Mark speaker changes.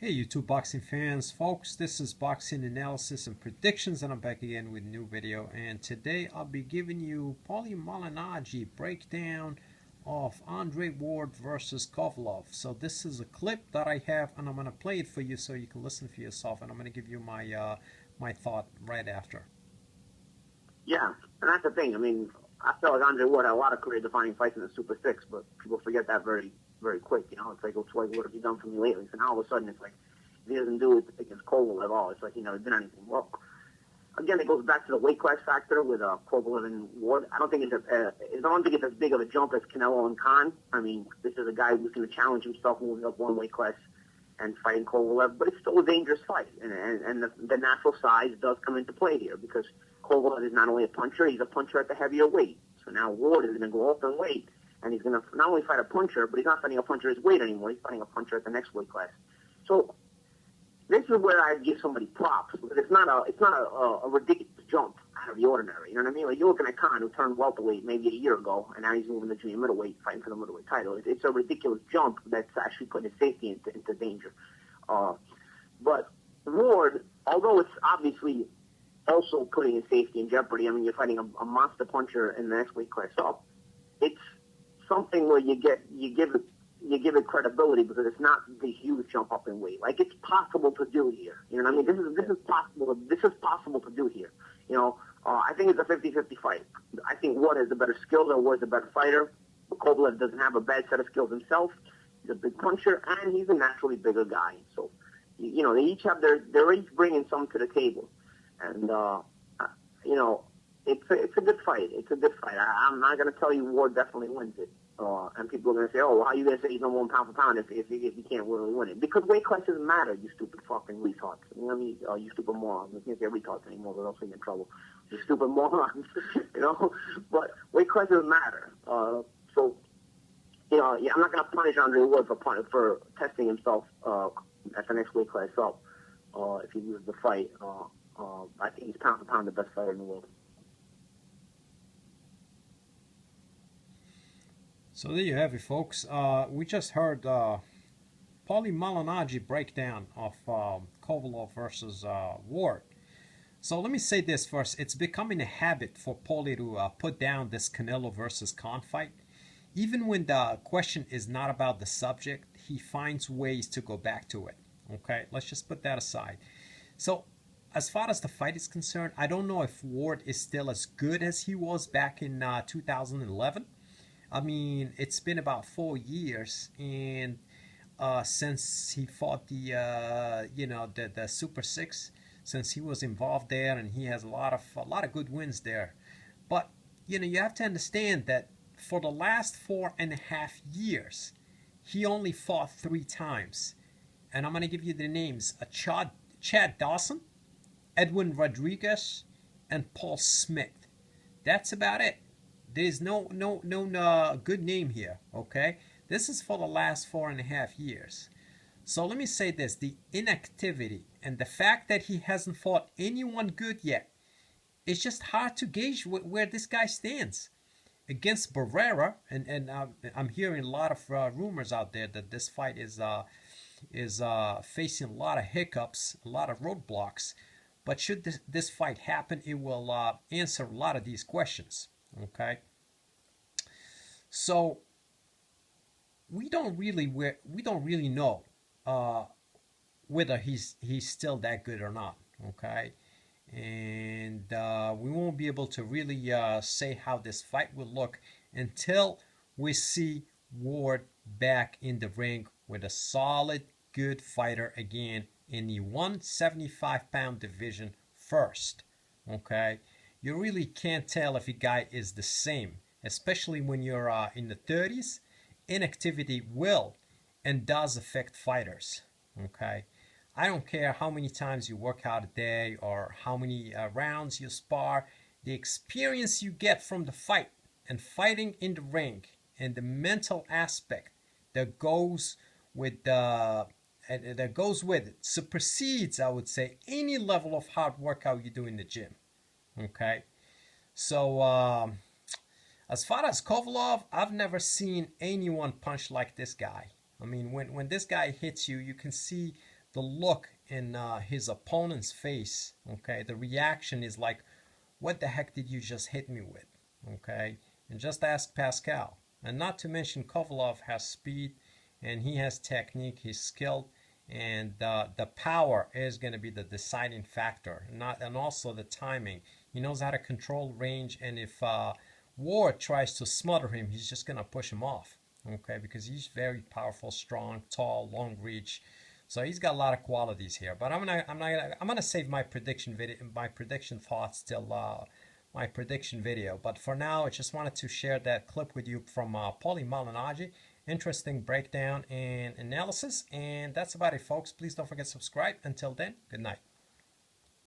Speaker 1: Hey YouTube boxing fans, folks, this is Boxing Analysis and Predictions, and I'm back again with a new video. And today I'll be giving you Paulie Malignaggi breakdown of Andre Ward versus Kovalev. So this is a clip that I have, and I'm going to play it for you so you can listen for yourself, and I'm going to give you my thought right after.
Speaker 2: Yeah, and that's the thing. I mean, I felt like Andre Ward had a lot of career-defining fights in the Super Six, but people forget that very, very quick. You know, it's like, what have you done for me lately? So now all of a sudden, it's like, if he doesn't do it against Kovalev at all, it's like he never did anything. Well, again, it goes back to the weight class factor with Kovalev and Ward. I don't think it's as big of a jump as Canelo and Khan. I mean, this is a guy who's going to challenge himself moving up one weight class and fighting Kovalev, but it's still a dangerous fight, and the natural size does come into play here because Kovalev is not only a puncher, he's a puncher at the heavier weight. So now Ward is going to go up in weight, and he's going to not only fight a puncher, but he's not fighting a puncher his weight anymore. He's fighting a puncher at the next weight class. So this is where I give somebody props, because it's not a ridiculous jump out of the ordinary. You know what I mean? Like, you're looking at Khan, who turned welterweight maybe a year ago, and now he's moving to junior middleweight, fighting for the middleweight title. It's a ridiculous jump that's actually putting his safety into danger. But Ward, although it's obviously also putting his safety in jeopardy, I mean, you're fighting a monster puncher in the next weight class up. It's something where you give it credibility, because it's not the huge jump up in weight. Like, it's possible to do here. You know what I mean? This is possible. This is possible to do here. You know, I think it's a 50-50 fight. I think Ward has the better skills, and Ward's the better fighter. Kovalev doesn't have a bad set of skills himself. He's a big puncher, and he's a naturally bigger guy. So, you know, they each have they're each bringing something to the table, and you know, it's a good fight. It's a good fight. I'm not going to tell you Ward definitely wins it. And people are going to say, oh, well, how are you going to say he's number one pound for pound if he can't really win it? Because weight classes matter, you stupid fucking retards. You know what I mean? You stupid morons. I can't say retards anymore, but I'll say in trouble. You stupid morons, you know? But weight classes matter. So, you know, yeah, I'm not going to punish Andre Ward for testing himself at the next weight class up if he loses the fight. I think he's pound for pound the best fighter in the world.
Speaker 1: So there you have it, folks. We just heard Paulie Malignaggi breakdown of Kovalev versus Ward. So let me say this first. It's becoming a habit for Paulie to put down this Canelo versus Khan fight. Even when the question is not about the subject, he finds ways to go back to it. Okay, let's just put that aside. So as far as the fight is concerned, I don't know if Ward is still as good as he was back in 2011. I mean, it's been about 4 years, and since he fought the the Super Six, since he was involved there, and he has a lot of good wins there. But you know, you have to understand that for the last 4.5 years, he only fought 3 times, and I'm going to give you the names: Chad Dawson, Edwin Rodriguez, and Paul Smith. That's about it. There's no good name here, okay? This is for the last 4.5 years. So let me say this: the inactivity and the fact that he hasn't fought anyone good yet, it's just hard to gauge where this guy stands. Against Barrera, and I'm hearing a lot of rumors out there that this fight is facing a lot of hiccups, a lot of roadblocks. But should this fight happen, it will answer a lot of these questions. Okay, so we don't really know whether he's still that good or not. Okay, and we won't be able to really say how this fight will look until we see Ward back in the ring with a solid, good fighter again in the 175-pound division first. Okay. You really can't tell if a guy is the same, especially when you're in the 30s. Inactivity will and does affect fighters. Okay, I don't care how many times you work out a day or how many rounds you spar. The experience you get from the fight and fighting in the ring, and the mental aspect that goes with it supersedes, I would say, any level of hard workout you do in the gym. Okay, so as far as Kovalev, I've never seen anyone punch like this guy. I mean, when this guy hits you, you can see the look in his opponent's face, okay, the reaction is like, what the heck did you just hit me with? Okay, and just ask Pascal. And not to mention Kovalev has speed and he has technique, he's skilled, and the power is going to be the deciding factor, and also the timing. He knows how to control range, and if Ward tries to smother him, he's just going to push him off, okay, because he's very powerful, strong, tall, long reach. So he's got a lot of qualities here. But I'm gonna save my prediction video, my prediction thoughts till my prediction video. But for now, I just wanted to share that clip with you from Paulie Malignaggi. Interesting breakdown and analysis. And that's about it, folks. Please don't forget to subscribe. Until then, good night.